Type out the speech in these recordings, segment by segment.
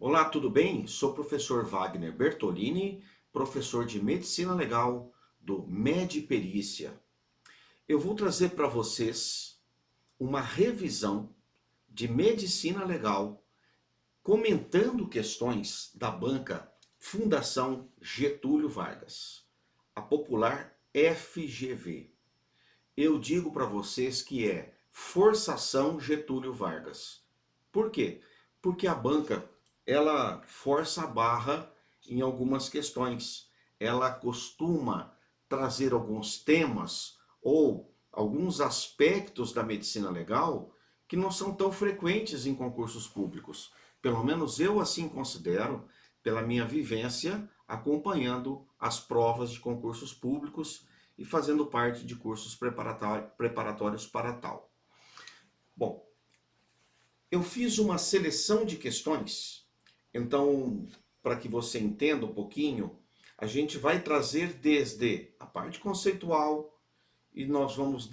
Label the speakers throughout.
Speaker 1: Olá, tudo bem? Sou o professor Wagner Bertolini, professor de Medicina Legal do Mediperícia. Eu vou trazer para vocês uma revisão de Medicina Legal, comentando questões da banca Fundação Getúlio Vargas, a popular FGV. Eu digo para vocês que é forçação Getúlio Vargas. Por quê? Porque a banca ela força a barra em algumas questões. Ela costuma trazer alguns temas ou alguns aspectos da medicina legal que não são tão frequentes em concursos públicos. Pelo menos eu assim considero, pela minha vivência acompanhando as provas de concursos públicos e fazendo parte de cursos preparatórios para tal. Bom, eu fiz uma seleção de questões, então, para que você entenda um pouquinho, a gente vai trazer desde a parte conceitual e nós vamos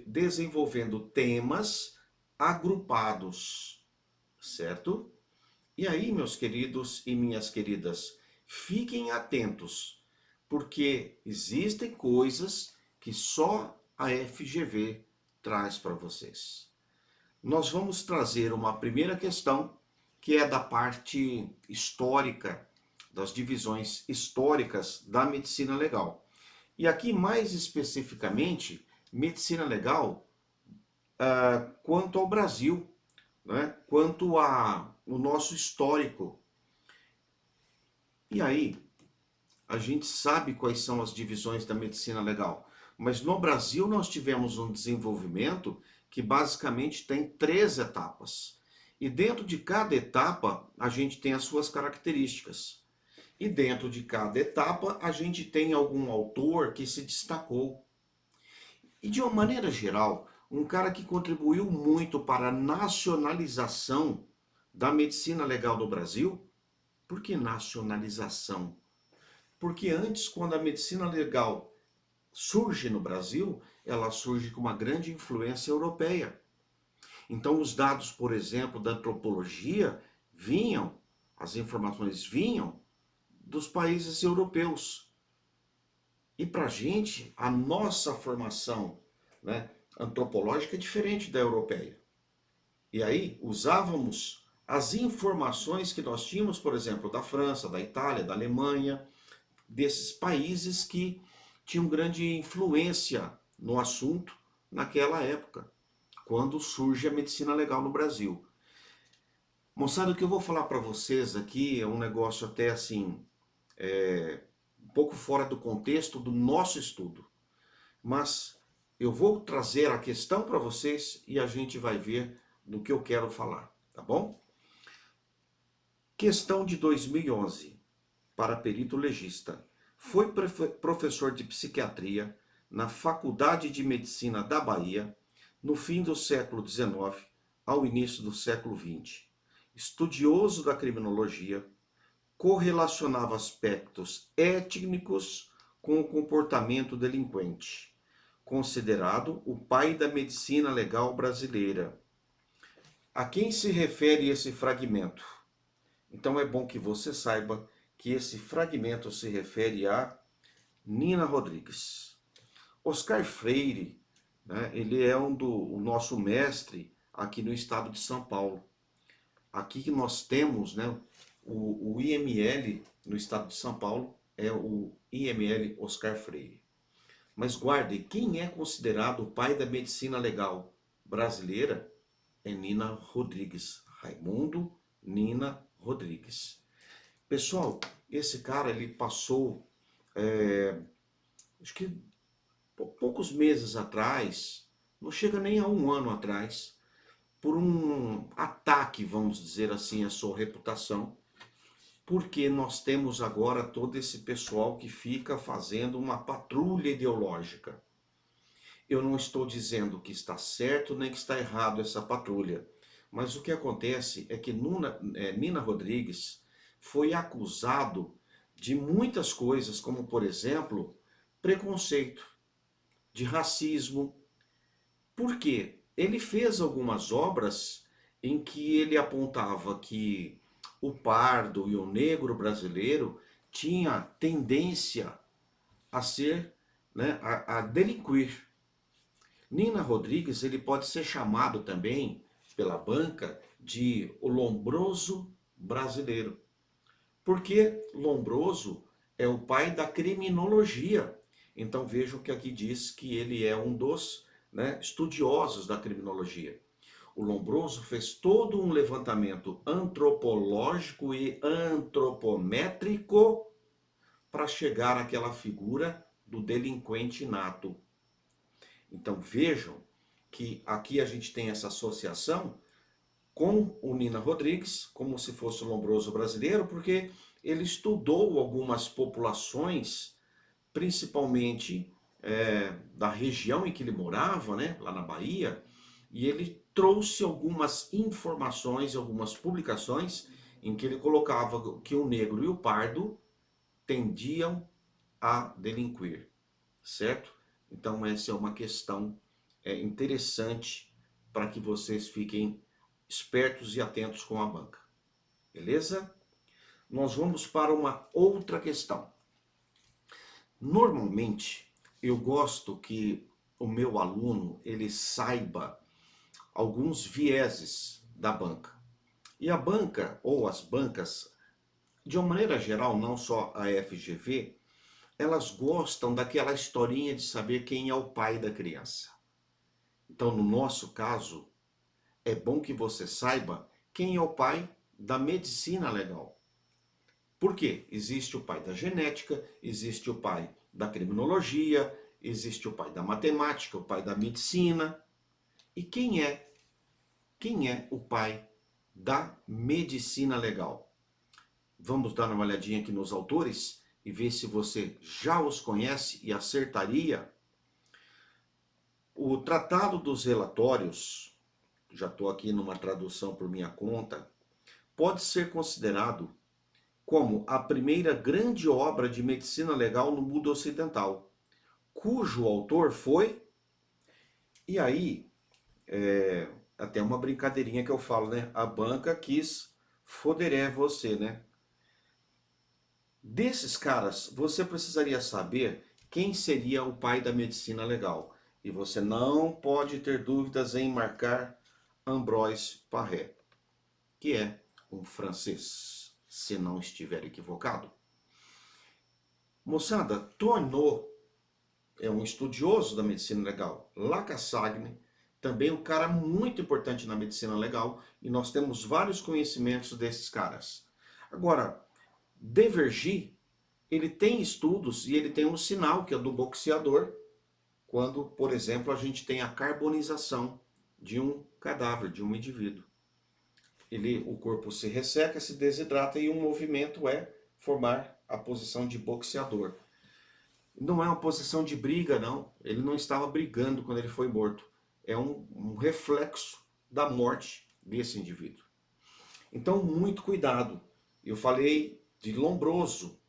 Speaker 1: desenvolvendo temas agrupados, certo? E aí, meus queridos e minhas queridas, fiquem atentos, porque existem coisas que só a FGV traz para vocês. Nós vamos trazer uma primeira questão, que é da parte histórica, das divisões históricas da medicina legal. E aqui, mais especificamente, medicina legal quanto ao Brasil, né? Quanto ao nosso histórico. E aí, a gente sabe quais são as divisões da medicina legal, mas no Brasil nós tivemos um desenvolvimento que basicamente tem 3 etapas. E dentro de cada etapa, a gente tem as suas características. E dentro de cada etapa, a gente tem algum autor que se destacou. E de uma maneira geral, um cara que contribuiu muito para a nacionalização da medicina legal do Brasil. Por que nacionalização? Porque antes, quando a medicina legal surge no Brasil, ela surge com uma grande influência europeia. Então, os dados, por exemplo, da antropologia vinham, as informações vinham dos países europeus. E para a gente, a nossa formação, né, antropológica é diferente da europeia. E aí usávamos as informações que nós tínhamos, por exemplo, da França, da Itália, da Alemanha, desses países que tinham grande influência no assunto naquela época, quando surge a medicina legal no Brasil. Moçada, o que eu vou falar para vocês aqui é um negócio até assim, um pouco fora do contexto do nosso estudo, mas eu vou trazer a questão para vocês e a gente vai ver do que eu quero falar, tá bom? Questão de 2011, para perito legista. Foi professor de psiquiatria na Faculdade de Medicina da Bahia no fim do século XIX ao início do século XX. Estudioso da criminologia, correlacionava aspectos étnicos com o comportamento delinquente. Considerado o pai da medicina legal brasileira. A quem se refere esse fragmento? Então é bom que você saiba que esse fragmento se refere a Nina Rodrigues. Oscar Freire, né, ele é o nosso mestre aqui no estado de São Paulo. Aqui que nós temos, né, o IML no estado de São Paulo é o IML Oscar Freire. Mas guardem, quem é considerado o pai da medicina legal brasileira é Nina Rodrigues. Raimundo Nina Rodrigues. Pessoal, esse cara ele passou, acho que poucos meses atrás, não chega nem a um ano atrás, por um ataque, vamos dizer assim, à sua reputação, porque nós temos agora todo esse pessoal que fica fazendo uma patrulha ideológica. Eu não estou dizendo que está certo nem que está errado essa patrulha, mas o que acontece é que Nina Rodrigues foi acusado de muitas coisas, como por exemplo, preconceito, de racismo. Por quê? Ele fez algumas obras em que ele apontava que o pardo e o negro brasileiro tinha tendência a ser, né, a delinquir. Nina Rodrigues, ele pode ser chamado também pela banca de o Lombroso brasileiro. Porque Lombroso é o pai da criminologia. Então vejam que aqui diz que ele é um dos, né, estudiosos da criminologia. O Lombroso fez todo um levantamento antropológico e antropométrico para chegar àquela figura do delinquente nato. Então vejam que aqui a gente tem essa associação com o Nina Rodrigues, como se fosse o Lombroso brasileiro, porque ele estudou algumas populações, principalmente da região em que ele morava, né, lá na Bahia, e ele trouxe algumas informações, algumas publicações, em que ele colocava que o negro e o pardo tendiam a delinquir, certo? Então essa é uma questão interessante para que vocês fiquem espertos e atentos com a banca. Beleza? Nós vamos para uma outra questão. Normalmente, eu gosto que o meu aluno ele saiba alguns vieses da banca. E a banca, ou as bancas, de uma maneira geral, não só a FGV, elas gostam daquela historinha de saber quem é o pai da criança. Então, no nosso caso, é bom que você saiba quem é o pai da medicina legal. Por quê? Existe o pai da genética, existe o pai da criminologia, existe o pai da matemática, o pai da medicina. E quem é? Quem é o pai da medicina legal? Vamos dar uma olhadinha aqui nos autores e ver se você já os conhece e acertaria. O Tratado dos Relatórios, já estou aqui numa tradução por minha conta, pode ser considerado como a primeira grande obra de medicina legal no mundo ocidental, cujo autor foi... E aí, até uma brincadeirinha que eu falo, né? A banca quis foderé você, né? Desses caras, você precisaria saber quem seria o pai da medicina legal. E você não pode ter dúvidas em marcar Ambroise Paré, que é um francês, se não estiver equivocado. Moçada, Tonneau é um estudioso da medicina legal. Lacassagne, também um cara muito importante na medicina legal, e nós temos vários conhecimentos desses caras. Agora, Devergy, ele tem estudos e ele tem um sinal que é do boxeador, quando, por exemplo, a gente tem a carbonização de um cadáver, de um indivíduo. O corpo se resseca, se desidrata e um movimento é formar a posição de boxeador. Não é uma posição de briga, não. Ele não estava brigando quando ele foi morto. É um reflexo da morte desse indivíduo. Então, muito cuidado. Eu falei de Lombroso.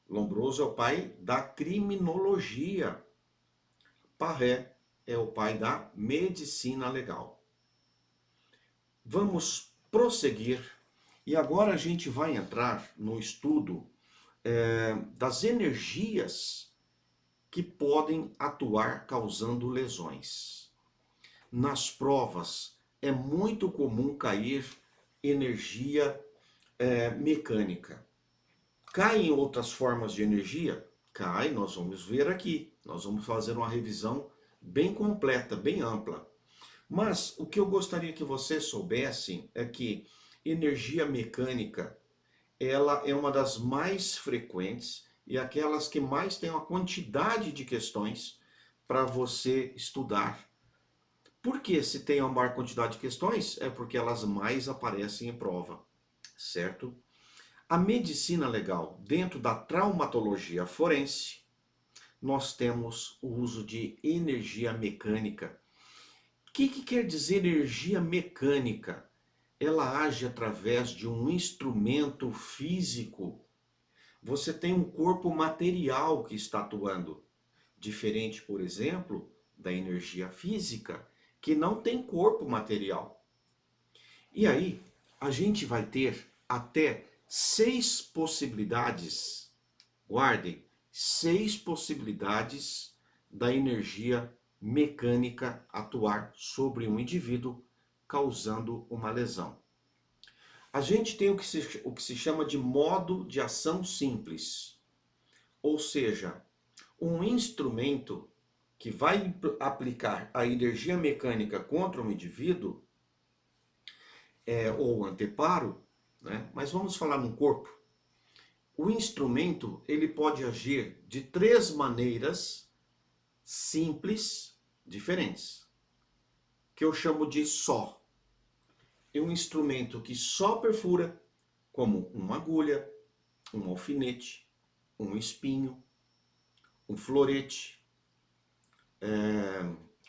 Speaker 1: Lombroso é o pai da criminologia. Paré é o pai da medicina legal. Vamos prosseguir. E agora a gente vai entrar no estudo das energias que podem atuar causando lesões. Nas provas é muito comum cair energia mecânica. Cai em outras formas de energia? Cai, nós vamos ver aqui. Nós vamos fazer uma revisão bem completa, bem ampla. Mas o que eu gostaria que vocês soubessem é que energia mecânica, ela é uma das mais frequentes e aquelas que mais tem uma quantidade de questões para você estudar. Por que se tem uma maior quantidade de questões? É porque elas mais aparecem em prova, certo? A medicina legal, dentro da traumatologia forense, nós temos o uso de energia mecânica. O que quer dizer energia mecânica? Ela age através de um instrumento físico. Você tem um corpo material que está atuando. Diferente, por exemplo, da energia física, que não tem corpo material. E aí, a gente vai ter até 6 possibilidades, guardem, 6 possibilidades da energia mecânica atuar sobre um indivíduo, causando uma lesão. A gente tem o que se chama de modo de ação simples, ou seja, um instrumento que vai aplicar a energia mecânica contra um indivíduo, ou anteparo, né? Mas vamos falar no corpo. O instrumento ele pode agir de 3 maneiras simples, diferentes, que eu chamo de só. É um instrumento que só perfura, como uma agulha, um alfinete, um espinho, um florete,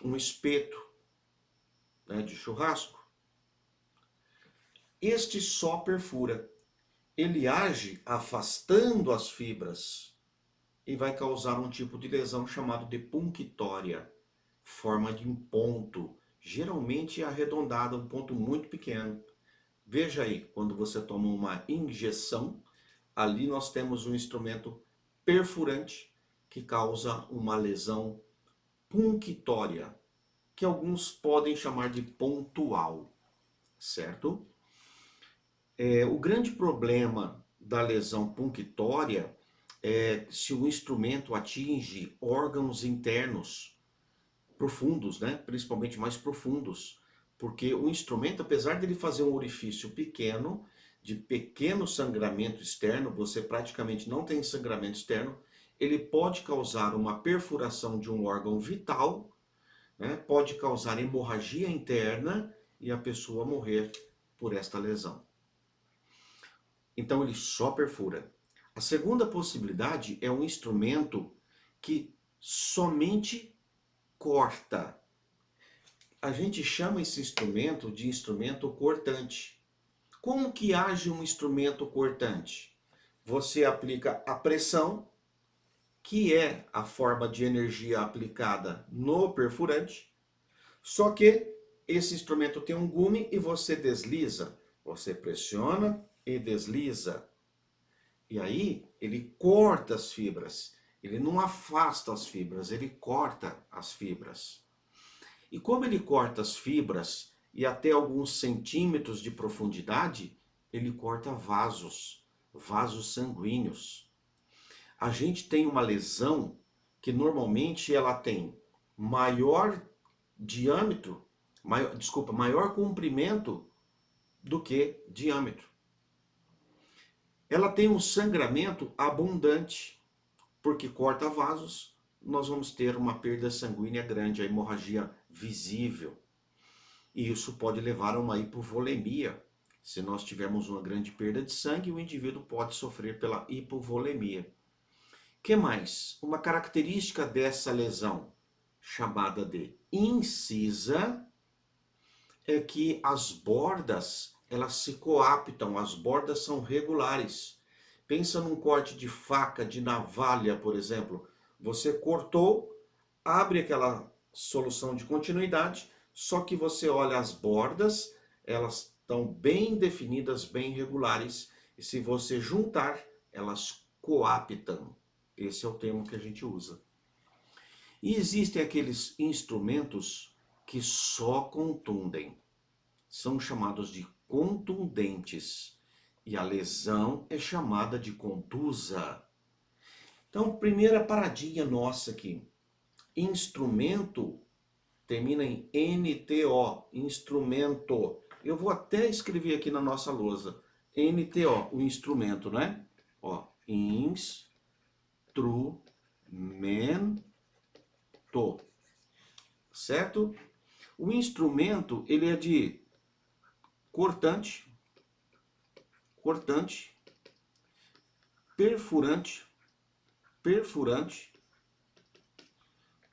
Speaker 1: um espeto, né, de churrasco. Este só perfura. Ele age afastando as fibras e vai causar um tipo de lesão chamado de punctória, forma de um ponto, geralmente arredondada, um ponto muito pequeno. Veja aí, quando você toma uma injeção, ali nós temos um instrumento perfurante que causa uma lesão punctória, que alguns podem chamar de pontual, certo? O grande problema da lesão punctória é se o instrumento atinge órgãos internos profundos, né? Principalmente mais profundos, porque o instrumento, apesar de ele fazer um orifício pequeno, de pequeno sangramento externo, você praticamente não tem sangramento externo, ele pode causar uma perfuração de um órgão vital, né? Pode causar hemorragia interna e a pessoa morrer por esta lesão. Então ele só perfura. A segunda possibilidade é um instrumento que somente corta. A gente chama esse instrumento de instrumento cortante. Como que age um instrumento cortante? Você aplica a pressão, que é a forma de energia aplicada no perfurante, só que esse instrumento tem um gume e você desliza. Você pressiona e desliza. E aí ele corta as fibras. Ele não afasta as fibras, ele corta as fibras. E como ele corta as fibras e até alguns centímetros de profundidade, ele corta vasos, vasos sanguíneos. A gente tem uma lesão que normalmente ela tem maior diâmetro, maior comprimento do que diâmetro. Ela tem um sangramento abundante, porque corta vasos, nós vamos ter uma perda sanguínea grande, a hemorragia visível. E isso pode levar a uma hipovolemia. Se nós tivermos uma grande perda de sangue, o indivíduo pode sofrer pela hipovolemia. Que mais? Uma característica dessa lesão, chamada de incisa, é que as bordas, elas se coaptam, as bordas são regulares. Pensa num corte de faca, de navalha, por exemplo. Você cortou, abre aquela solução de continuidade, só que você olha as bordas, elas estão bem definidas, bem regulares, e se você juntar, elas coaptam. Esse é o termo que a gente usa. E existem aqueles instrumentos que só contundem. São chamados de contundentes. E a lesão é chamada de contusa. Então, primeira paradinha nossa aqui. Instrumento termina em NTO, instrumento. Eu vou até escrever aqui na nossa lousa. NTO, o instrumento, né? Ó, instrumento. Certo? O instrumento, ele é de cortante, perfurante,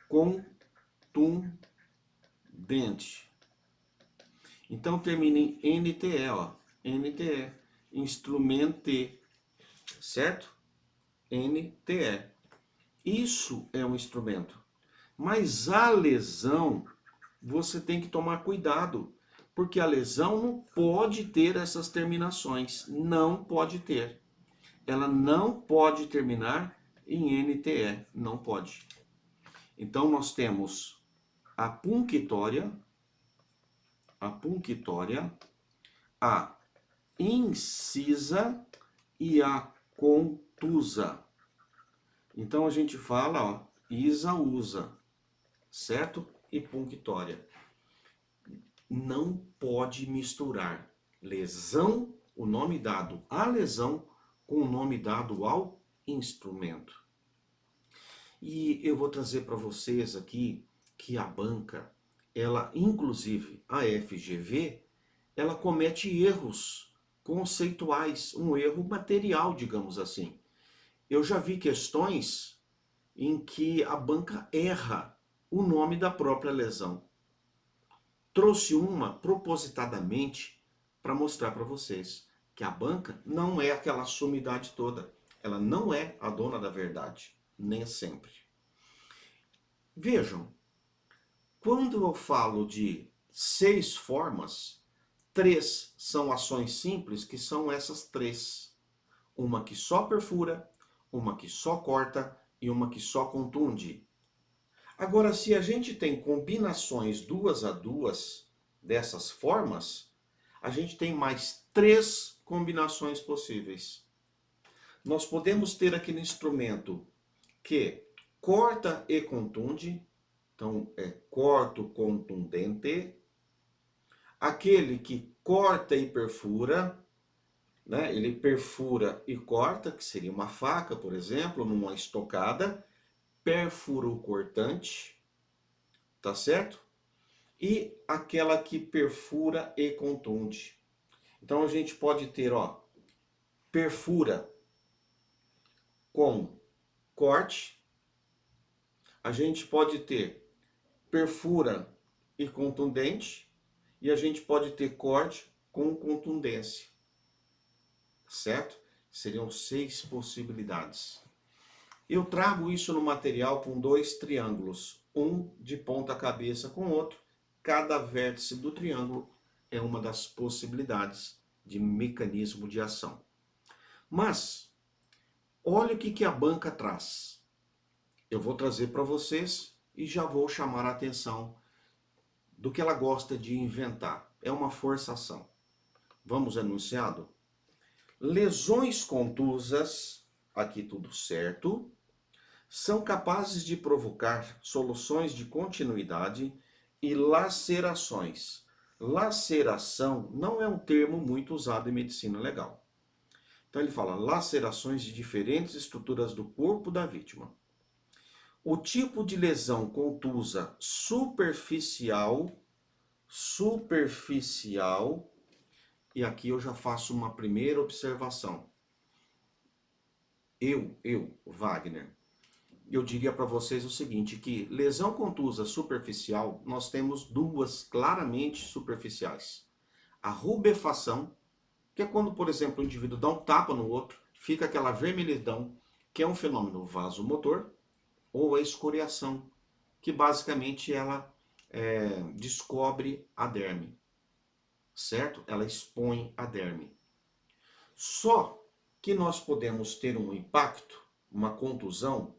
Speaker 1: contundente. Então termina em NTE, ó, NTE, instrumente, certo? NTE. Isso é um instrumento. Mas a lesão, você tem que tomar cuidado, Porque a lesão não pode ter essas terminações. Não pode ter. Ela não pode terminar em NTE. Não pode. Então nós temos a punctória, a incisa e a contusa. Então a gente fala, ó, isa, usa, certo? E punctória. Não pode misturar lesão, o nome dado à lesão, com o nome dado ao instrumento. E eu vou trazer para vocês aqui que a banca, ela, inclusive a FGV, ela comete erros conceituais, um erro material, digamos assim. Eu já vi questões em que a banca erra o nome da própria lesão. Trouxe uma propositadamente para mostrar para vocês que a banca não é aquela sumidade toda. Ela não é a dona da verdade, nem sempre. Vejam, quando eu falo de 6 formas, 3 são ações simples, que são essas 3. Uma que só perfura, uma que só corta e uma que só contunde. Agora, se a gente tem combinações 2 a 2 dessas formas, a gente tem mais 3 combinações possíveis. Nós podemos ter aquele instrumento que corta e contunde, então é corto contundente. Aquele que corta e perfura, né? Ele perfura e corta, que seria uma faca, por exemplo, numa estocada. Perfuro cortante, tá certo? E aquela que perfura e contunde. Então a gente pode ter, ó, perfura com corte. A gente pode ter perfura e contundente. E a gente pode ter corte com contundência. Certo? Seriam 6 possibilidades. Eu trago isso no material com 2 triângulos, um de ponta cabeça com o outro. Cada vértice do triângulo é uma das possibilidades de mecanismo de ação. Mas, olha o que a banca traz. Eu vou trazer para vocês e já vou chamar a atenção do que ela gosta de inventar. É uma forçação. Vamos ao enunciado? Lesões contusas, aqui tudo certo, são capazes de provocar soluções de continuidade e lacerações. Laceração não é um termo muito usado em medicina legal. Então ele fala lacerações de diferentes estruturas do corpo da vítima. O tipo de lesão contusa superficial, e aqui eu já faço uma primeira observação. Wagner, eu diria para vocês o seguinte, que lesão contusa superficial, nós temos 2 claramente superficiais. A rubefação, que é quando, por exemplo, o indivíduo dá um tapa no outro, fica aquela vermelhidão, que é um fenômeno vasomotor, ou a escoriação, que basicamente ela descobre a derme, certo? Ela expõe a derme. Só que nós podemos ter um impacto, uma contusão,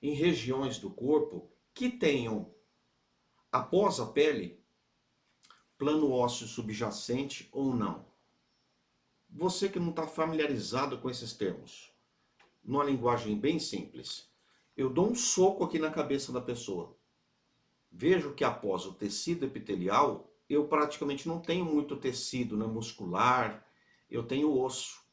Speaker 1: em regiões do corpo que tenham, após a pele, plano ósseo subjacente ou não. Você que não está familiarizado com esses termos, numa linguagem bem simples, eu dou um soco aqui na cabeça da pessoa. Vejo que após o tecido epitelial, eu praticamente não tenho muito tecido, né, muscular, eu tenho osso.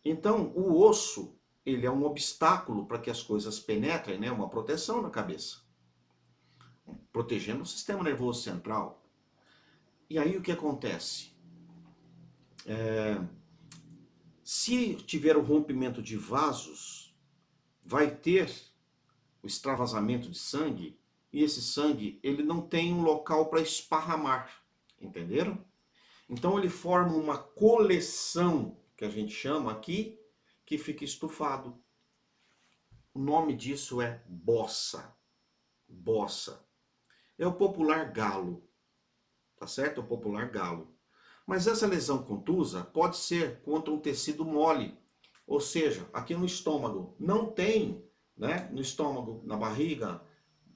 Speaker 1: Então, o osso, ele é um obstáculo para que as coisas penetrem, né, uma proteção na cabeça, protegendo o sistema nervoso central. E aí o que acontece? Se tiver o rompimento de vasos, vai ter o extravasamento de sangue, e esse sangue ele não tem um local para esparramar, entenderam? Então ele forma uma coleção, que a gente chama aqui, que fica estufado. O nome disso é bossa. Bossa. É o popular galo. tá certo? O popular galo. Mas essa lesão contusa pode ser contra um tecido mole, ou seja, aqui no estômago. Não tem, né? No estômago, na barriga,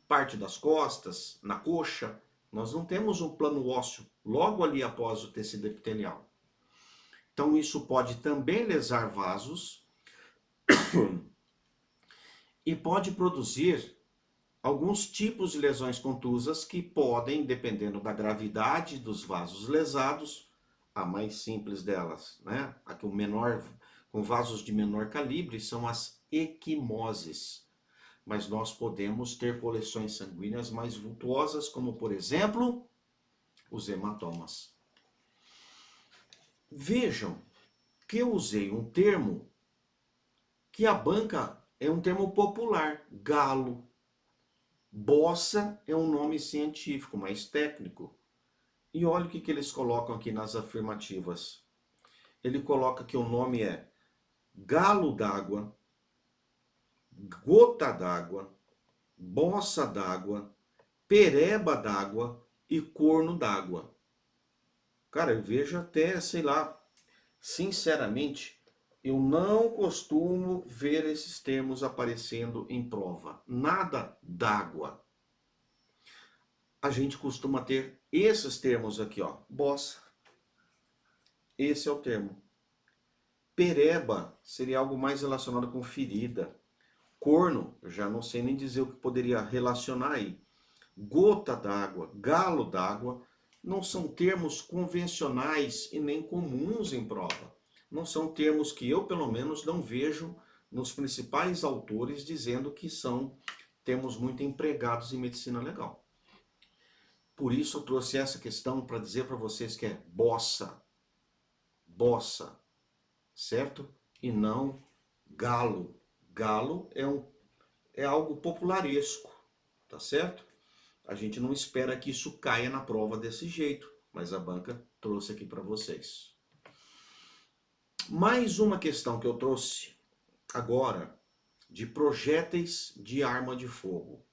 Speaker 1: parte das costas, na coxa, nós não temos um plano ósseo logo ali após o tecido epitelial. Então isso pode também lesar vasos e pode produzir alguns tipos de lesões contusas que podem, dependendo da gravidade dos vasos lesados, a mais simples delas, né? A que o menor, com vasos de menor calibre, são as equimoses. Mas nós podemos ter coleções sanguíneas mais vultuosas, como por exemplo, os hematomas. Vejam que eu usei um termo que a banca é um termo popular, galo. Bossa é um nome científico, mais técnico. E olha o que eles colocam aqui nas afirmativas. Ele coloca que o nome é galo d'água, gota d'água, bossa d'água, pereba d'água e corno d'água. Cara, eu vejo até, sei lá, sinceramente, eu não costumo ver esses termos aparecendo em prova. Nada d'água. A gente costuma ter esses termos aqui, ó. Bossa. Esse é o termo. Pereba seria algo mais relacionado com ferida. Corno, eu já não sei nem dizer o que poderia relacionar aí. Gota d'água, galo d'água, não são termos convencionais e nem comuns em prova. Não são termos que eu, pelo menos, não vejo nos principais autores dizendo que são termos muito empregados em medicina legal. Por isso eu trouxe essa questão para dizer para vocês que é bossa, bossa, certo? E não galo. Galo é algo popularesco, tá certo? A gente não espera que isso caia na prova desse jeito, mas a banca trouxe aqui para vocês. Mais uma questão que eu trouxe agora de projéteis de arma de fogo.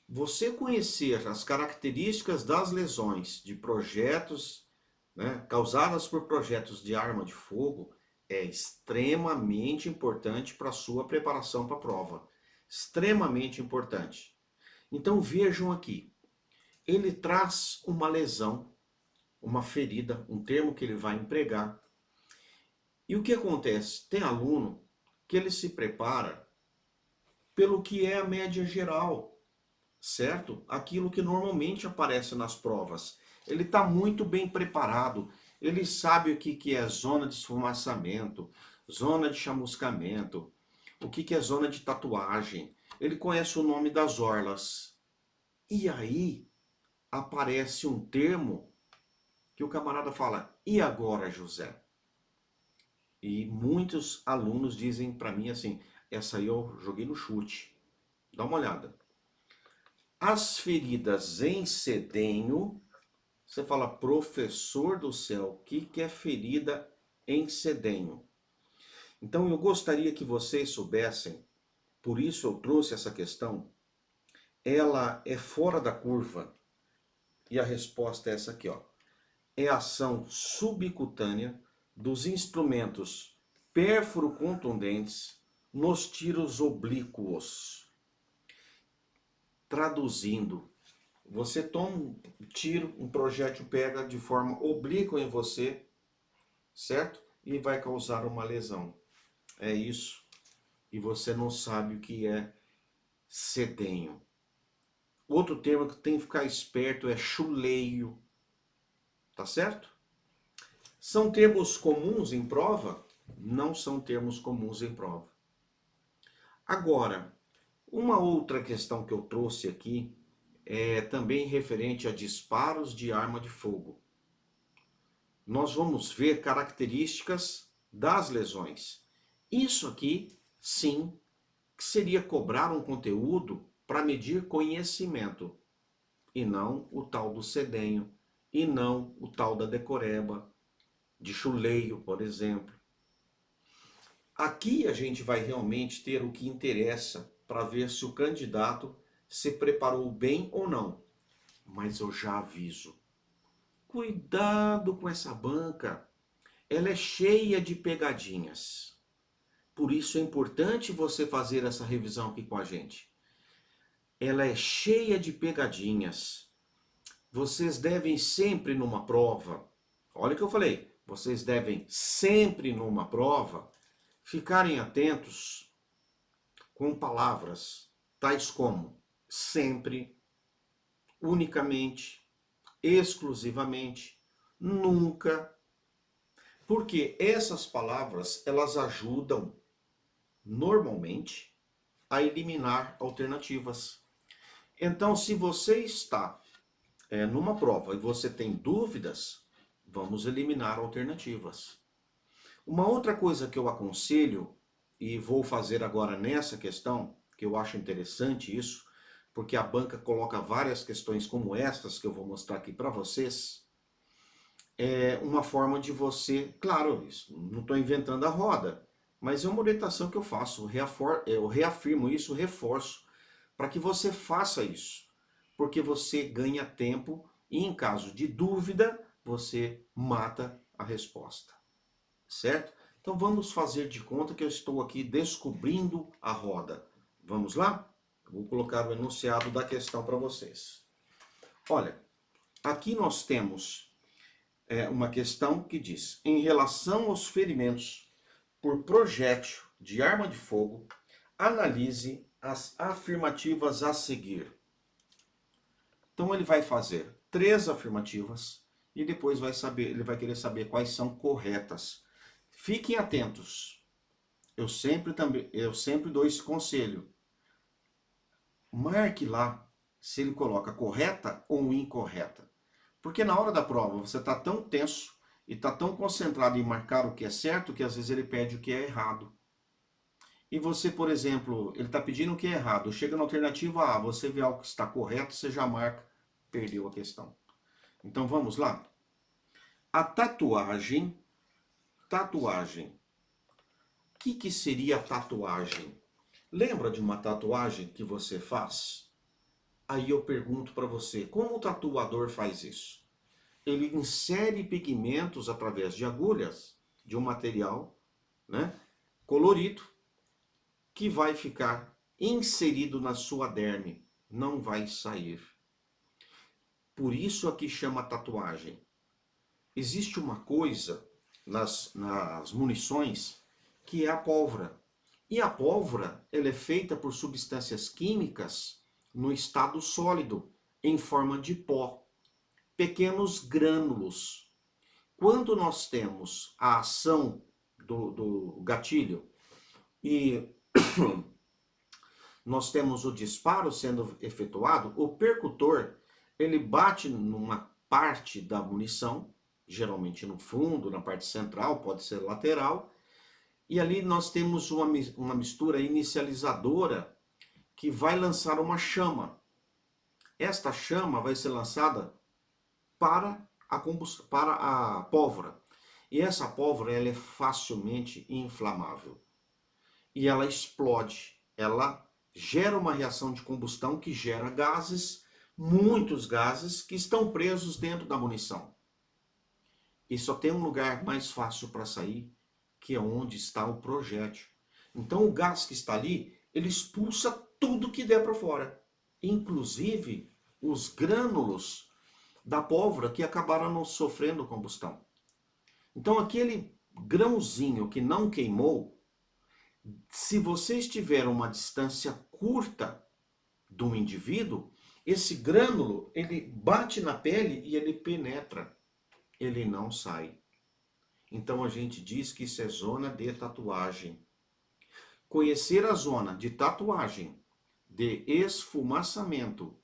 Speaker 1: Você conhecer as características das lesões de projetos, né, causadas por projetos de arma de fogo é extremamente importante para a sua preparação para a prova. Extremamente importante. Então vejam aqui, ele traz uma lesão, uma ferida, um termo que ele vai empregar. E o que acontece? Tem aluno que ele se prepara pelo que é a média geral, certo? Aquilo que normalmente aparece nas provas. Ele está muito bem preparado, ele sabe o que é zona de esfumaçamento, zona de chamuscamento, o que é zona de tatuagem, ele conhece o nome das orlas. E aí aparece um termo que o camarada fala, e agora, José? E muitos alunos dizem para mim assim, essa aí eu joguei no chute. Dá uma olhada. As feridas em sedenho, você fala, professor do céu, o que é ferida em sedenho? Então eu gostaria que vocês soubessem, por isso eu trouxe essa questão, ela é fora da curva, e a resposta é essa aqui, ó. É a ação subcutânea dos instrumentos pérfuro-contundentes nos tiros oblíquos. Traduzindo, você toma um tiro, um projétil pega de forma oblíqua em você, certo? E vai causar uma lesão. É isso. E você não sabe o que é sedenho. Outro termo que tem que ficar esperto é chuleio. Tá certo? São termos comuns em prova? Não são termos comuns em prova. Agora, uma outra questão que eu trouxe aqui é também referente a disparos de arma de fogo. Nós vamos ver características das lesões. Isso aqui, sim, que seria cobrar um conteúdo para medir conhecimento, e não o tal do sedenho, e não o tal da decoreba, de chuleio, por exemplo. Aqui a gente vai realmente ter o que interessa para ver se o candidato se preparou bem ou não. Mas eu já aviso. Cuidado com essa banca. Ela é cheia de pegadinhas. Por isso é importante você fazer essa revisão aqui com a gente. Ela é cheia de pegadinhas. Vocês devem sempre numa prova, olha o que eu falei, vocês devem sempre numa prova ficarem atentos com palavras tais como sempre, unicamente, exclusivamente, nunca, porque essas palavras elas ajudam normalmente a eliminar alternativas. Então, se você está numa prova e você tem dúvidas, vamos eliminar alternativas. Uma outra coisa que eu aconselho, e vou fazer agora nessa questão, que eu acho interessante isso, porque a banca coloca várias questões como estas que eu vou mostrar aqui para vocês, é uma forma de você, claro, isso, não estou inventando a roda, mas é uma orientação que eu faço, eu reafirmo isso, reforço, para que você faça isso, porque você ganha tempo e em caso de dúvida, você mata a resposta, certo? Então vamos fazer de conta que eu estou aqui descobrindo a roda. Vamos lá? Vou colocar o enunciado da questão para vocês. Olha, aqui nós temos uma questão que diz: em relação aos ferimentos por projétil de arma de fogo, analise as afirmativas a seguir. Então ele vai fazer 3 afirmativas e depois ele vai querer saber quais são corretas. Fiquem atentos. Eu sempre dou esse conselho. Marque lá se ele coloca correta ou incorreta. Porque na hora da prova você está tão tenso e está tão concentrado em marcar o que é certo que às vezes ele pede o que é errado. E você, por exemplo, ele está pedindo o que é errado. Chega na alternativa A, você vê algo que está correto, você já marca, perdeu a questão. Então vamos lá. A tatuagem. Tatuagem. O que seria tatuagem? Lembra de uma tatuagem que você faz? Aí eu pergunto para você, como o tatuador faz isso? Ele insere pigmentos através de agulhas, de um material, né, colorido, que vai ficar inserido na sua derme, não vai sair. Por isso aqui chama tatuagem. Existe uma coisa nas munições que é a pólvora. E a pólvora ela é feita por substâncias químicas no estado sólido, em forma de pó, pequenos grânulos. Quando nós temos a ação do gatilho e nós temos o disparo sendo efetuado, o percutor ele bate numa parte da munição, geralmente no fundo, na parte central, pode ser lateral, e ali nós temos uma mistura inicializadora que vai lançar uma chama. Esta chama vai ser lançada para a pólvora. E essa pólvora ela é facilmente inflamável. E ela explode. Ela gera uma reação de combustão que gera gases, muitos gases que estão presos dentro da munição. E só tem um lugar mais fácil para sair, que é onde está o projétil. Então o gás que está ali, ele expulsa tudo que der para fora, inclusive os grânulos da pólvora que acabaram não sofrendo combustão. Então aquele grãozinho que não queimou, se você estiver a uma distância curta do indivíduo, esse grânulo ele bate na pele e ele penetra, ele não sai. Então a gente diz que isso é zona de tatuagem. Conhecer a zona de tatuagem, de esfumaçamento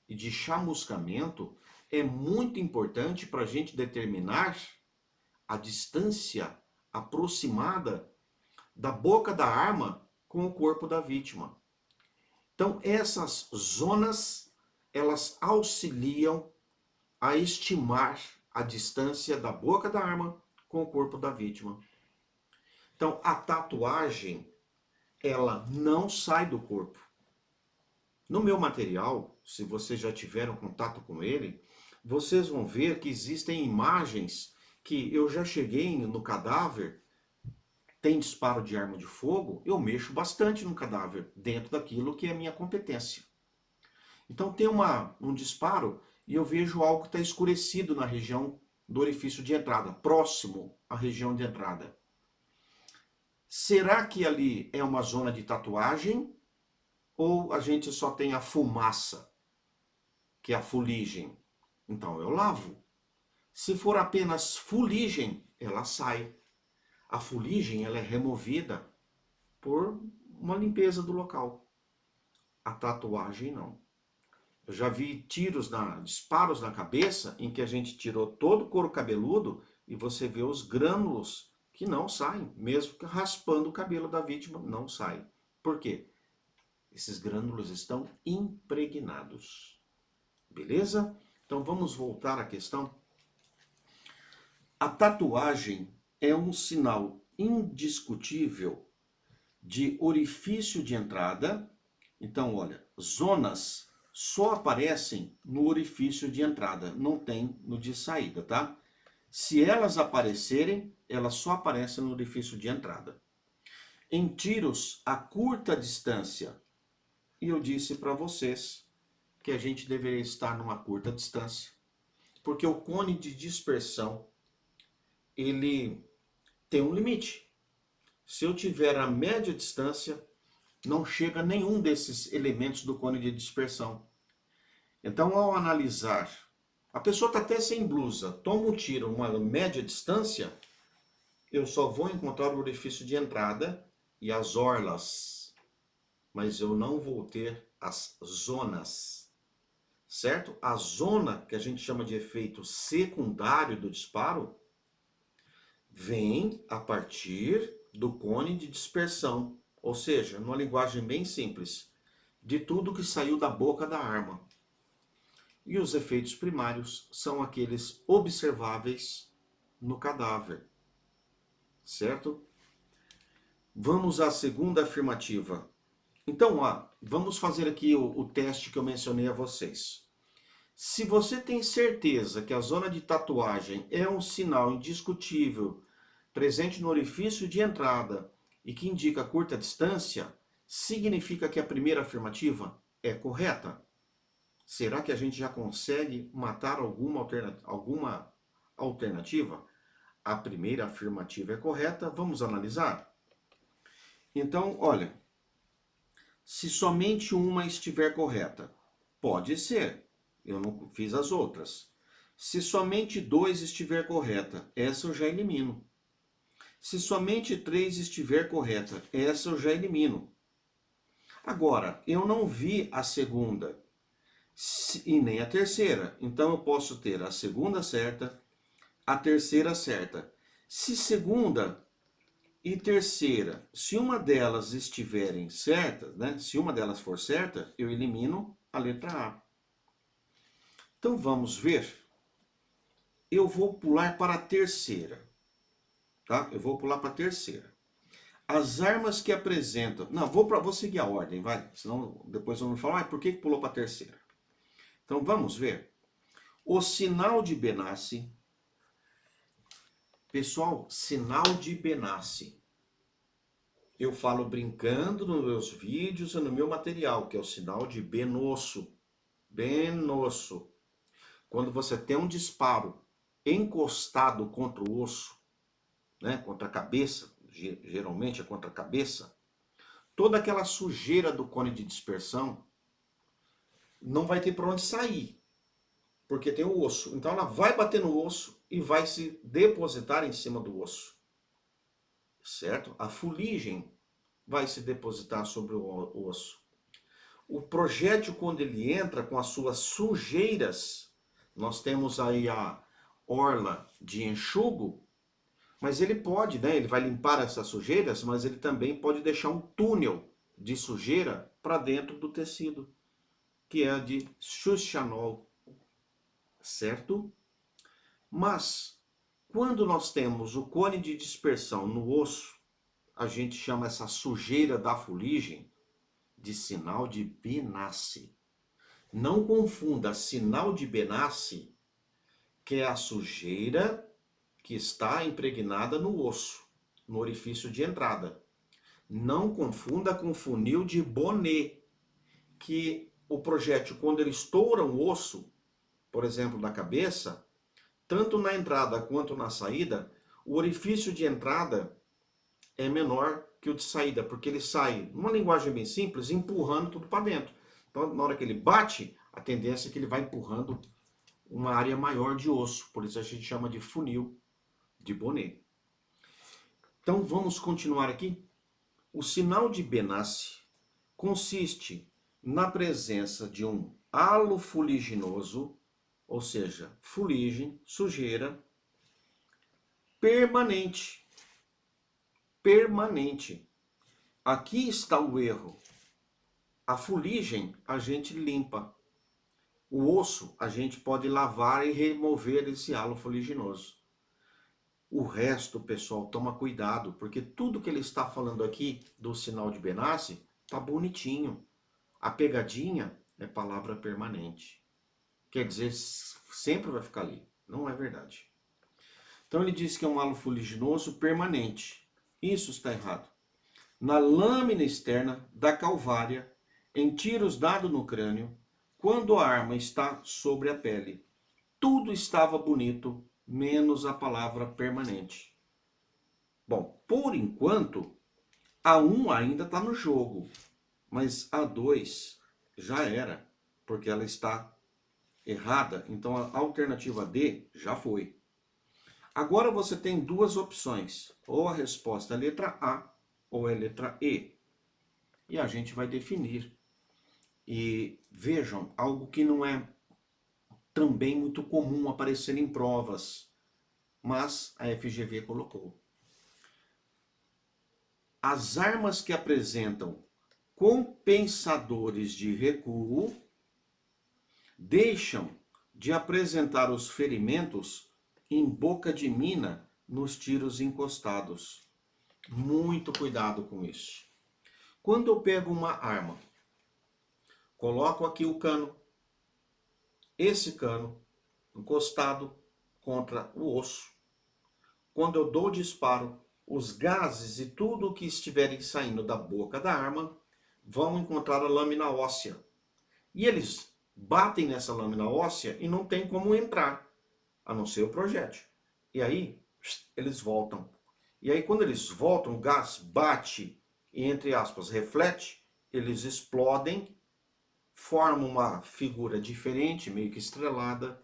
Speaker 1: e de chamuscamento é muito importante para a gente determinar a distância aproximada da boca da arma com o corpo da vítima. Então essas zonas, elas auxiliam a estimar a distância da boca da arma com o corpo da vítima. Então a tatuagem, ela não sai do corpo. No meu material, se vocês já tiveram contato com ele, vocês vão ver que existem imagens que eu já cheguei no cadáver, tem disparo de arma de fogo, eu mexo bastante no cadáver, dentro daquilo que é minha competência. Então tem um disparo e eu vejo algo que está escurecido na região do orifício de entrada, próximo à região de entrada. Será que ali é uma zona de tatuagem ou a gente só tem a fumaça, que é a fuligem? Então eu lavo. Se for apenas fuligem, ela sai. A fuligem ela é removida por uma limpeza do local. A tatuagem não. Eu já vi disparos na cabeça em que a gente tirou todo o couro cabeludo e você vê os grânulos que não saem, mesmo que raspando o cabelo da vítima, não sai. Por quê? Esses grânulos estão impregnados. Beleza? Então vamos voltar à questão. A tatuagem é um sinal indiscutível de orifício de entrada. Então, olha, zonas só aparecem no orifício de entrada, não tem no de saída, tá? Se elas aparecerem, elas só aparecem no orifício de entrada. Em tiros a curta distância, e eu disse para vocês que a gente deveria estar numa curta distância, porque o cone de dispersão, ele tem um limite. Se eu tiver a média distância, não chega a nenhum desses elementos do cone de dispersão. Então, ao analisar, a pessoa está até sem blusa, toma um tiro, uma média distância, eu só vou encontrar o orifício de entrada e as orlas, mas eu não vou ter as zonas, certo? A zona, que a gente chama de efeito secundário do disparo, vem a partir do cone de dispersão, ou seja, numa linguagem bem simples, de tudo que saiu da boca da arma. E os efeitos primários são aqueles observáveis no cadáver, certo? Vamos à segunda afirmativa. Então, vamos fazer aqui o teste que eu mencionei a vocês. Se você tem certeza que a zona de tatuagem é um sinal indiscutível presente no orifício de entrada e que indica curta distância, significa que a primeira afirmativa é correta? Será que a gente já consegue matar alguma alternativa? A primeira afirmativa é correta, vamos analisar? Então, olha, se somente uma estiver correta, pode ser, eu não fiz as outras. Se somente 2 estiver correta, essa eu já elimino. Se somente 3 estiver correta, essa eu já elimino. Agora, eu não vi a segunda e nem a terceira. Então eu posso ter a segunda certa, a terceira certa. Se segunda e terceira, se uma delas estiverem certas, né? Se uma delas for certa, eu elimino a letra A. Então vamos ver. Eu vou pular para a terceira, tá? Eu vou pular para a terceira. As armas que apresentam... Não, vou seguir a ordem, vai. Senão depois eu não falo, por que pulou para a terceira? Então vamos ver. O sinal de Benassi. Pessoal, sinal de Benassi. Eu falo brincando nos meus vídeos e no meu material, que é o sinal de Benosso. Benosso. Quando você tem um disparo encostado contra o osso, né, contra a cabeça, geralmente é contra a cabeça, toda aquela sujeira do cone de dispersão não vai ter para onde sair, porque tem o osso. Então ela vai bater no osso e vai se depositar em cima do osso, certo? A fuligem vai se depositar sobre o osso. O projétil, quando ele entra com as suas sujeiras, nós temos aí a orla de enxugo, mas ele pode, né? Ele vai limpar essas sujeiras, mas ele também pode deixar um túnel de sujeira para dentro do tecido, que é a de Schuchanol, certo? Mas, quando nós temos o cone de dispersão no osso, a gente chama essa sujeira da fuligem de sinal de Benassi. Não confunda sinal de Benassi, que é a sujeira que está impregnada no osso, no orifício de entrada. Não confunda com funil de Bonnet, que o projétil, quando ele estoura o osso, por exemplo, da cabeça, tanto na entrada quanto na saída, o orifício de entrada é menor que o de saída, porque ele sai, numa linguagem bem simples, empurrando tudo para dentro. Então, na hora que ele bate, a tendência é que ele vai empurrando uma área maior de osso, por isso a gente chama de funil de Bonnet. Então, vamos continuar aqui. O sinal de Benassi consiste na presença de um halo fuliginoso, ou seja, fuligem, sujeira, permanente. Permanente. Aqui está o erro. A fuligem a gente limpa. O osso a gente pode lavar e remover esse halo fuliginoso. O resto, pessoal, toma cuidado, porque tudo que ele está falando aqui do sinal de Benassi tá bonitinho. A pegadinha é palavra permanente. Quer dizer, sempre vai ficar ali. Não é verdade. Então ele diz que é um halo fuliginoso permanente. Isso está errado. Na lâmina externa da calvária, em tiros dados no crânio, quando a arma está sobre a pele. Tudo estava bonito, menos a palavra permanente. Bom, por enquanto, a 1 ainda está no jogo, mas a 2 já era, porque ela está errada. Então a alternativa D já foi. Agora você tem duas opções, ou a resposta é a letra A ou é a letra E. E a gente vai definir. E vejam, algo que não é também muito comum aparecer em provas, mas a FGV colocou. As armas que apresentam compensadores de recuo deixam de apresentar os ferimentos em boca de mina nos tiros encostados. Muito cuidado com isso. Quando eu pego uma arma, coloco aqui o cano, esse cano encostado contra o osso. Quando eu dou disparo, os gases e tudo que estiverem saindo da boca da arma vão encontrar a lâmina óssea. E eles batem nessa lâmina óssea e não tem como entrar, a não ser o projétil. E aí, eles voltam. E aí, quando eles voltam, o gás bate e, entre aspas, reflete, eles explodem, formam uma figura diferente, meio que estrelada.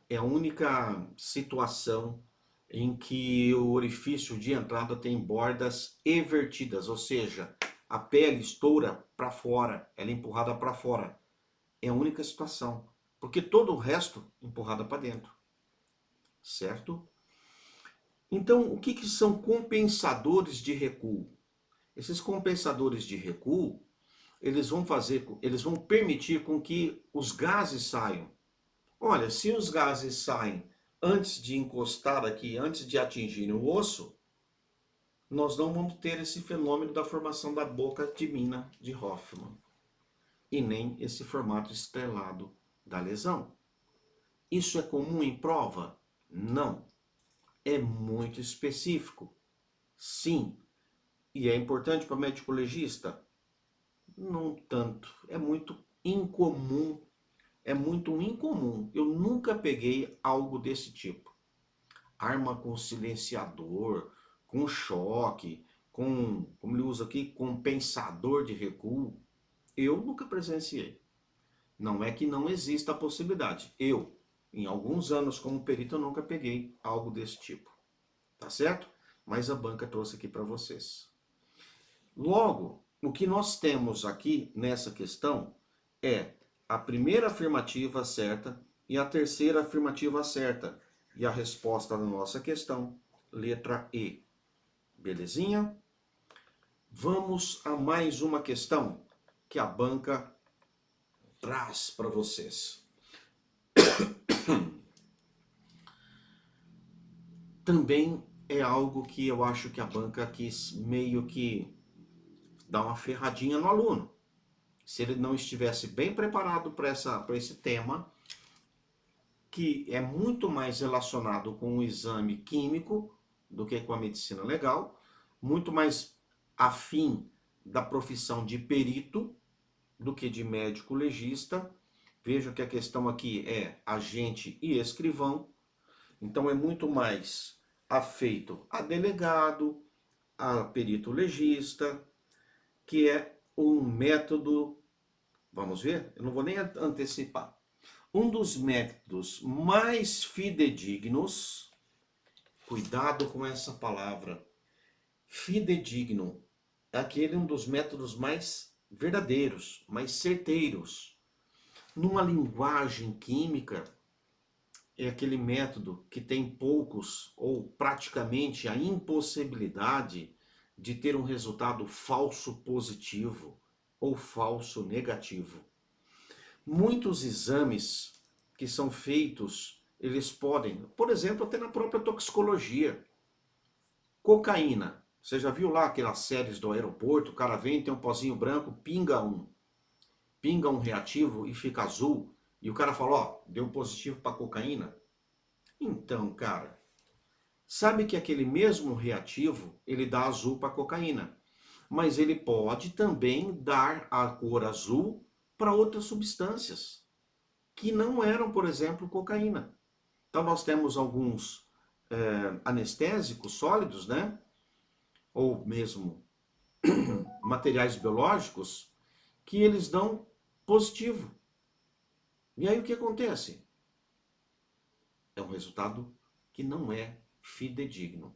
Speaker 1: É a única situação em que o orifício de entrada tem bordas evertidas, ou seja, a pele estoura para fora, ela é empurrada para fora. É a única situação, porque todo o resto empurrada para dentro, certo? Então, o que são compensadores de recuo? Esses compensadores de recuo, eles vão permitir com que os gases saiam. Olha, se os gases saem antes de encostar aqui, antes de atingir o osso, nós não vamos ter esse fenômeno da formação da boca de mina de Hoffman. E nem esse formato estrelado da lesão. Isso é comum em prova? Não. É muito específico? Sim. E é importante para médico legista? Não tanto. É muito incomum. É muito incomum. Eu nunca peguei algo desse tipo. Arma com silenciador, com choque, como ele usa aqui, compensador de recuo. Eu nunca presenciei. Não é que não exista a possibilidade. Eu, em alguns anos como perito, eu nunca peguei algo desse tipo. Tá certo? Mas a banca trouxe aqui para vocês. Logo, o que nós temos aqui nessa questão é a primeira afirmativa certa e a terceira afirmativa certa. E a resposta da nossa questão, letra E. Belezinha? Vamos a mais uma questão que a banca traz para vocês. Também é algo que eu acho que a banca quis meio que dar uma ferradinha no aluno. se ele não estivesse bem preparado para esse tema, que é muito mais relacionado com o exame químico do que com a medicina legal, muito mais afim da profissão de perito do que de médico legista. Veja que a questão aqui é agente e escrivão, então é muito mais afeito a delegado, a perito legista, que é um método, vamos ver? Eu não vou nem antecipar. Um dos métodos mais fidedignos, cuidado com essa palavra, fidedigno, é um dos métodos mais verdadeiros, mais certeiros. Numa linguagem química, é aquele método que tem poucos ou praticamente a impossibilidade de ter um resultado falso positivo ou falso negativo. Muitos exames que são feitos, eles podem, por exemplo, até na própria toxicologia. Cocaína. Você já viu lá aquelas séries do aeroporto, o cara vem, tem um pozinho branco, pinga um reativo e fica azul. E o cara fala, ó, deu positivo para cocaína. Então, cara, sabe que aquele mesmo reativo, ele dá azul para cocaína. Mas ele pode também dar a cor azul para outras substâncias, que não eram, por exemplo, cocaína. Então nós temos alguns anestésicos sólidos, né? Ou mesmo materiais biológicos, que eles dão positivo. E aí o que acontece? É um resultado que não é fidedigno.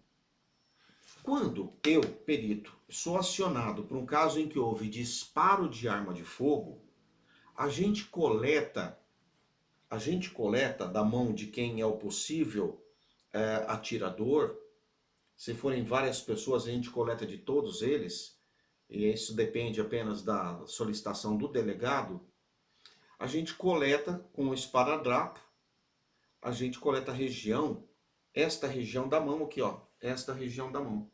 Speaker 1: Quando eu, perito, sou acionado por um caso em que houve disparo de arma de fogo, a gente coleta da mão de quem é o possível atirador. Se forem várias pessoas, a gente coleta de todos eles, e isso depende apenas da solicitação do delegado. A gente coleta com o esparadrapo, a gente coleta a região, esta região da mão aqui, ó, esta região da mão.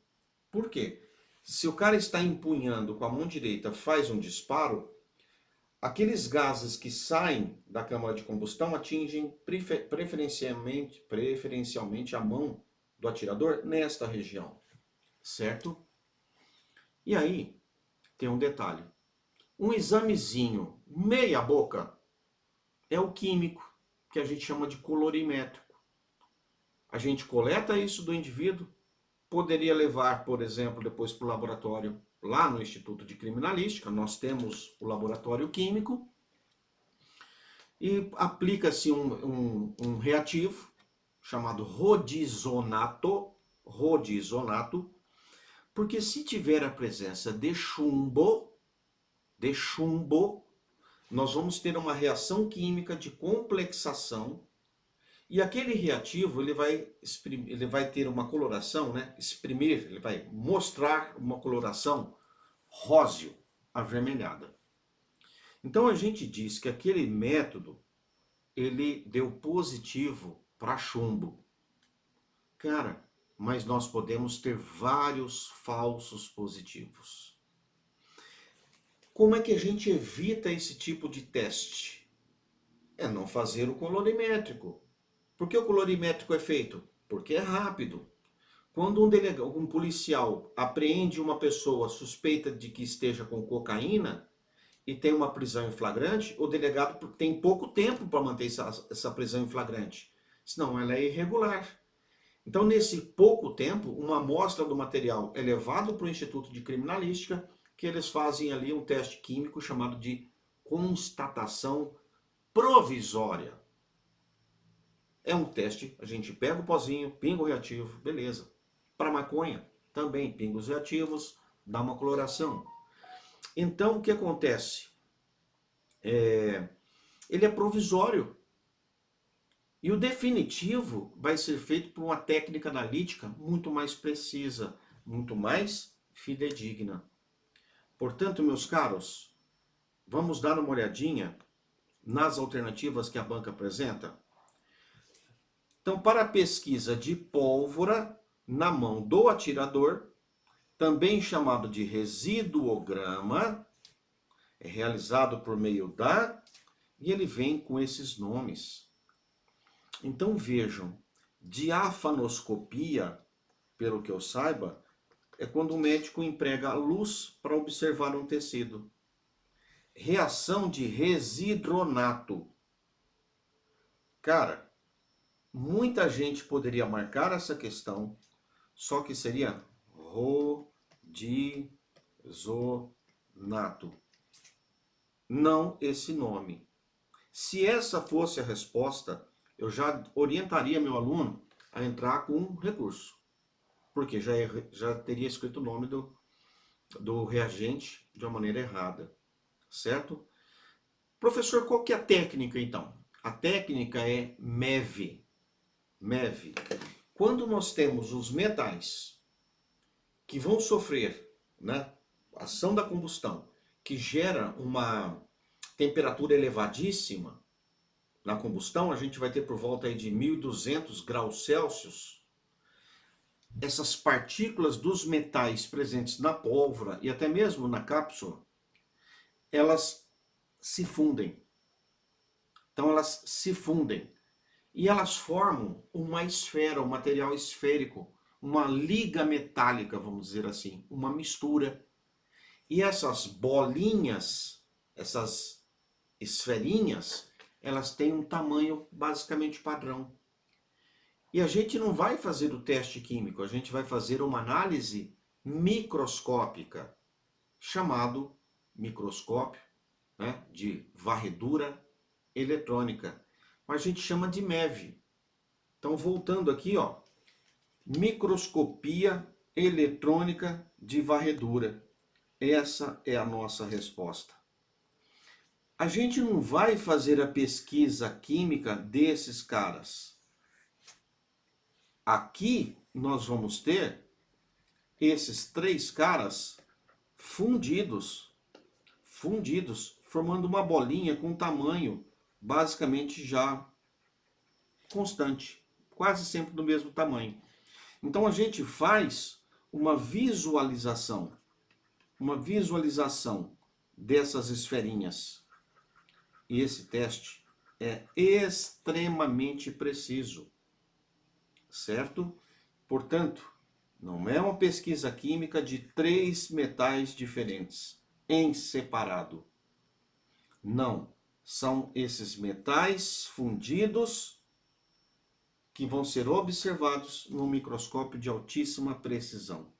Speaker 1: Por quê? Se o cara está empunhando com a mão direita, faz um disparo, aqueles gases que saem da câmara de combustão atingem preferencialmente a mão do atirador nesta região, certo? E aí, tem um detalhe. Um examezinho meia boca é o químico, que a gente chama de colorimétrico. A gente coleta isso do indivíduo, poderia levar, por exemplo, depois para o laboratório lá no Instituto de Criminalística, nós temos o laboratório químico, e aplica-se um reativo chamado rodizonato, porque se tiver a presença de chumbo, nós vamos ter uma reação química de complexação, e aquele reativo ele vai ter uma coloração, né? Ele vai mostrar uma coloração róseo, avermelhada. Então a gente diz que aquele método ele deu positivo para chumbo. Cara, mas nós podemos ter vários falsos positivos. Como é que a gente evita esse tipo de teste? É não fazer o colorimétrico. Por que o colorimétrico é feito? Porque é rápido. Quando um policial apreende uma pessoa suspeita de que esteja com cocaína e tem uma prisão em flagrante, o delegado tem pouco tempo para manter essa prisão em flagrante, senão ela é irregular. Então, nesse pouco tempo, uma amostra do material é levado para o Instituto de Criminalística, que eles fazem ali um teste químico chamado de constatação provisória. É um teste, a gente pega o pozinho, pinga o reativo, beleza. Para maconha, também pinga os reativos, dá uma coloração. Então, o que acontece? Ele é provisório. E o definitivo vai ser feito por uma técnica analítica muito mais precisa, muito mais fidedigna. Portanto, meus caros, vamos dar uma olhadinha nas alternativas que a banca apresenta? Então, para a pesquisa de pólvora na mão do atirador, também chamado de residuograma, é realizado por meio da, e ele vem com esses nomes. Então vejam, diafanoscopia, pelo que eu saiba, é quando o médico emprega a luz para observar um tecido. Reação de residronato. Cara, muita gente poderia marcar essa questão, só que seria rodizonato. Não esse nome. Se essa fosse a resposta, eu já orientaria meu aluno a entrar com um recurso. Porque já teria escrito o nome do reagente de uma maneira errada. Certo? Professor, qual que é a técnica então? A técnica é MEV. MEV. Quando nós temos os metais que vão sofrer, né, ação da combustão, que gera uma temperatura elevadíssima na combustão, a gente vai ter por volta aí de 1200 graus Celsius. Essas partículas dos metais presentes na pólvora e até mesmo na cápsula, elas se fundem. Então elas se fundem e elas formam uma esfera, um material esférico, uma liga metálica, vamos dizer assim, uma mistura. E essas bolinhas, essas esferinhas, elas têm um tamanho basicamente padrão. E a gente não vai fazer o teste químico, a gente vai fazer uma análise microscópica, chamado microscópio, né, de varredura eletrônica. Mas a gente chama de MEV. Então, voltando aqui, ó, microscopia eletrônica de varredura. Essa é a nossa resposta. A gente não vai fazer a pesquisa química desses caras. Aqui nós vamos ter esses três caras fundidos, formando uma bolinha com tamanho basicamente já constante, quase sempre do mesmo tamanho. Então a gente faz uma visualização dessas esferinhas. E esse teste é extremamente preciso, certo? Portanto, não é uma pesquisa química de três metais diferentes, em separado. Não, são esses metais fundidos que vão ser observados no microscópio de altíssima precisão.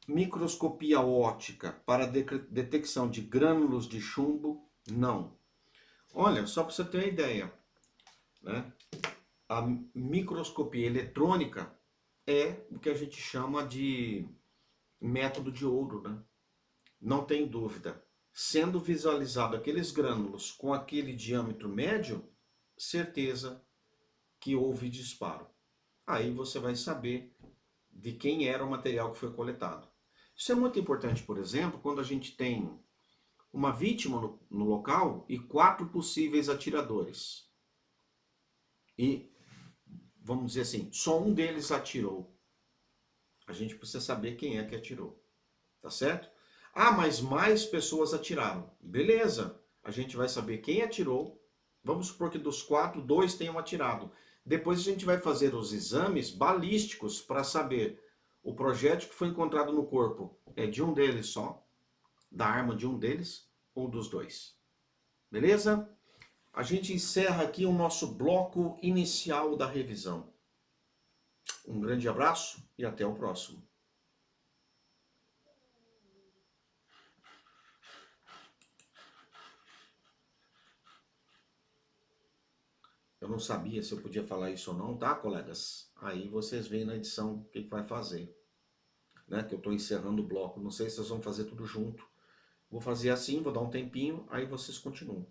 Speaker 1: Microscopia óptica para detecção de grânulos de chumbo, não. Olha, só para você ter uma ideia, né? A microscopia eletrônica é o que a gente chama de método de ouro, né? Não tem dúvida. Sendo visualizado aqueles grânulos com aquele diâmetro médio, certeza que houve disparo. Aí você vai saber de quem era o material que foi coletado. Isso é muito importante, por exemplo, quando a gente tem uma vítima no local e 4 possíveis atiradores. E, vamos dizer assim, só um deles atirou. A gente precisa saber quem é que atirou. Tá certo? Ah, mas mais pessoas atiraram. Beleza, a gente vai saber quem atirou. Vamos supor que dos 4, 2 tenham atirado. Depois a gente vai fazer os exames balísticos para saber o projétil que foi encontrado no corpo é de um deles só, da arma de um deles ou dos dois. Beleza? A gente encerra aqui o nosso bloco inicial da revisão. Um grande abraço e até o próximo. Eu não sabia se eu podia falar isso ou não, tá, colegas? Aí vocês veem na edição o que vai fazer. Né? Que eu estou encerrando o bloco. Não sei se vocês vão fazer tudo junto. Vou fazer assim, vou dar um tempinho, aí vocês continuam.